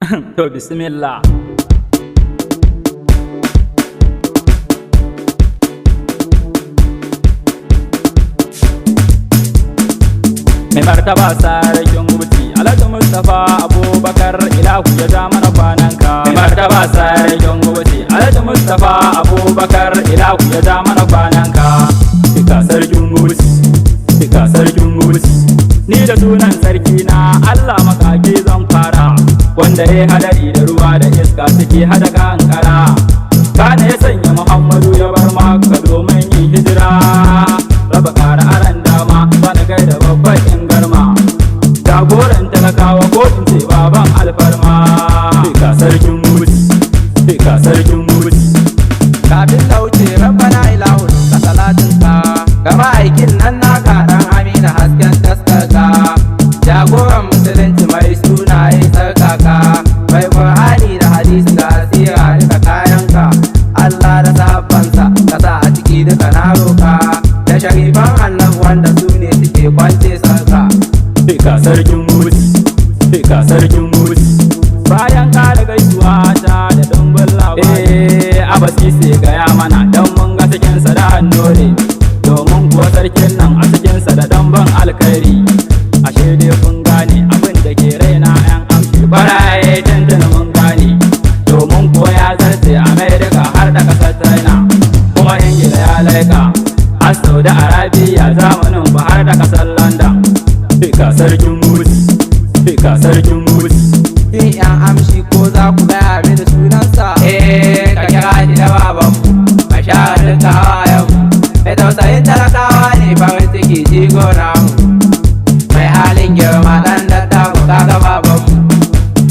To bismillah. Mai martaba sarkin gubuti Alhaji Mustapha Abubakar ilahu ya ja mana kwananka. Mai martaba sarkin gubuti Alhaji Mustapha Abubakar ilahu ya ja mana kwananka. Fika sarkin gubuti, fika sarkin gubuti. Ni da sunan sarki na Allah makaki zan fara, wanda ya hadari da ruwa da iska suke hada kankara. Kana ya sanya Muhammadu ya bar Makka domin yin hijira. Raba kara aran dama bana gaida babban ingarma, jagoran talakawa ko in ce baban alfarma. Fika sarkin gubuti, fika sarkin gubuti. Kafin lauce rabbana ilahun ka salatinka, gama aikin nan naka dan amina hasken taskarka. Jagoran musulunci mai sunaye sarkaka, mai qur'ani da hadisi da asira duka kayanka. Allah da sahabbansa ka sa a ciki duka na roka, da sharifan annabi wanda su ne suke kwance sarka. Fika sarkin gubuti, fika sarkin gubuti. Bayan kare gaisuwa ta da dumbin labari, abasi sai gaya mana dan mun ga cikinsa da hannore, domin kuwa sarkin nan a cikinsa da damban alkhairi. Ashe dai kun gane abin da ke raina yan amshi baraye tantana mun gane, domin kuwa ya zarce Amerika har da kasar China, kuma Ingila ya laika har Saudi Arabia zamanin ba har da kasar London. Fika sarkin gubuti, fika sarkin gubuti. Yin yan amshi ko za ku gaya mini sunansa? Ka kira shi da babanmu, mashaharin kawayenmu, mai tausayin talakawa ne farin ciki jigo namu, mai halin girma ɗan dattaku kaga babanmu.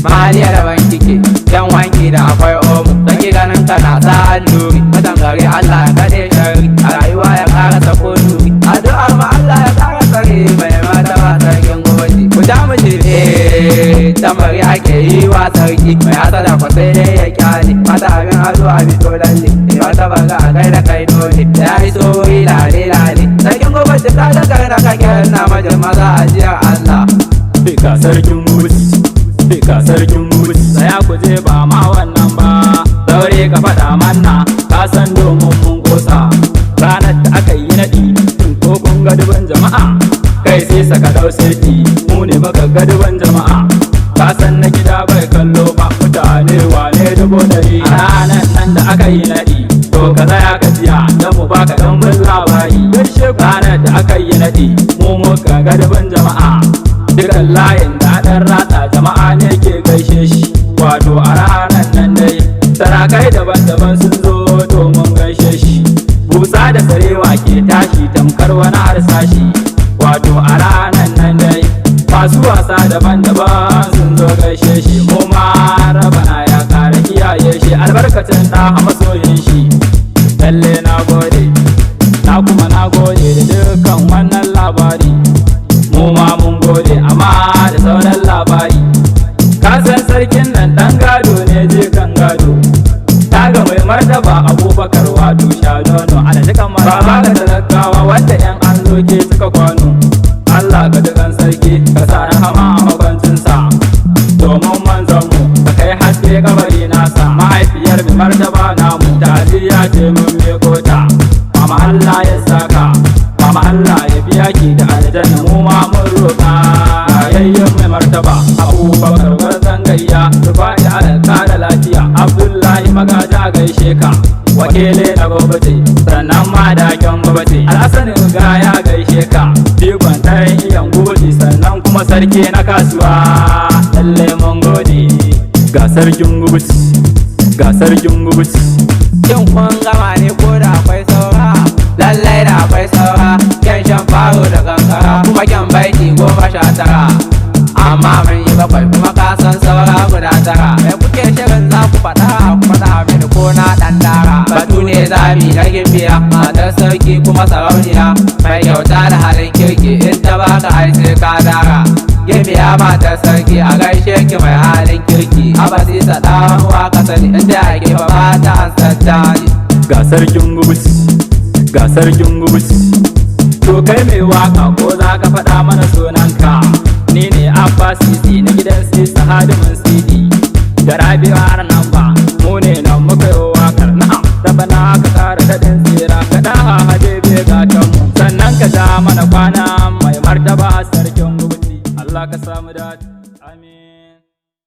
Mahaliya da bankike, yan wanki da akwai omu, saki ganin ka na sa alluri, mutan gari Allah ya kaɗe shari, a rayuwa ya ƙara sako nuri, addu'ar ma Allah ya ƙara tsare mai martaba sarkin gobe. Ku ja mu je tamari ake yi wa sarki, mai hasada kwa sai dai ya kyale, mata abin ado a fito lalle, mai martaba ga a gaida kai dole, da ya yi tsohi lale lale, sarkin gobe ta da karna kake na majin maza a jiyar Allah. Fika sarkin gubuti, fika sarkin gubuti. Tsaya ku je ba ma wannan ba, zaure ka faɗa manna, ka san domin mun kosa. Ranar da aka yi naɗi, ko kun ga dubin jama'a, kai sai saka dau sirki, mu ne baka ga dubin jama'a. Ka san na gida bai kallo ba, mutane wane dubu ɗari. A ranar nan da aka yi naɗi, to ka tsaya ka jiya, don mu baka ɗanbin labari. Ranar da aka yi naɗi, mu muka ga dubin jama'a. Dukan layin da ɗan ratsa jama'a ne ke gaishe shi, wato a ranar nan dai sarakai daban-daban sun zo domin gaishe shi. Busa da sarewa ke tashi tamkar wani harsashi, wato a ranar nan dai masu wasa daban-daban sun zo gaishe shi. Mu ma rabana ya kara kiyaye shi, albarkacin ɗa a masoyin shi. Lalle na gode, na kuma na gode da dukkan wannan labari. Mu ma mun gode amma da sauran labari. Ka san sarkin nan dan gado ne je kan gado, ta ga mai martaba Abubakar wato sha nono. Ana cikin maraba ga talakawa wanda yan an zoke suka kwano. Allah ga dukan sarki ka sa rahama a makwancinsa, domin manzanmu ka kai haske kabari nasa. Mahaifiyar mai martaba namu ta'aziyya ce mun meko ta, mama Allah ya saka, mama Allah ya biya ki da aljanna. Mu ma mun roƙa yayyen mai martaba Abubakar gwarzon gayya, Rufai alaka da lafiya, Abdullahi magaja gaishe ka, wakile na gobe sannan madakin gobe. Alhassanin ga ya gaishe ka, digon tayin iyan gobe sannan kuma sarki na kasuwa. Lalle mun gode. Ga sarkin gubuti, ga sarkin gubuti. Shin kun gama ne ko da akwai saura? Lallai da akwai saura, kyan shan faro da kankara, kuma kyan baiti 19. Amma mun yi 7 kuma ka san saura guda 9. Mai kuke shirin za ku faɗa mini ko na ɗan dara? Batu ne zami na gimbiya, matar sarki kuma sarauniya, mai kyauta da halin kirki, in ta baka ai sai ka dara. Gimbiya matar sarki a gaishe ki mai halin kirki, abasi sa ɗan uwa ka sani, inda ake ba ta an sattani. Ga sarkin gubuti, ga sarkin gubuti. To kai mai waka ko za ka faɗa mana sunanka? Ni ne Abbas Sisi na gidan Sisa Hadimin Sidi. biyu har nan ba mu ne nan muka yi wakar na'am ta bana ka kara daɗin tsira ka da habibi gatan mu sannan ka ja mana kwana mai martaba sarkin gubuti Allah ka samu dace amin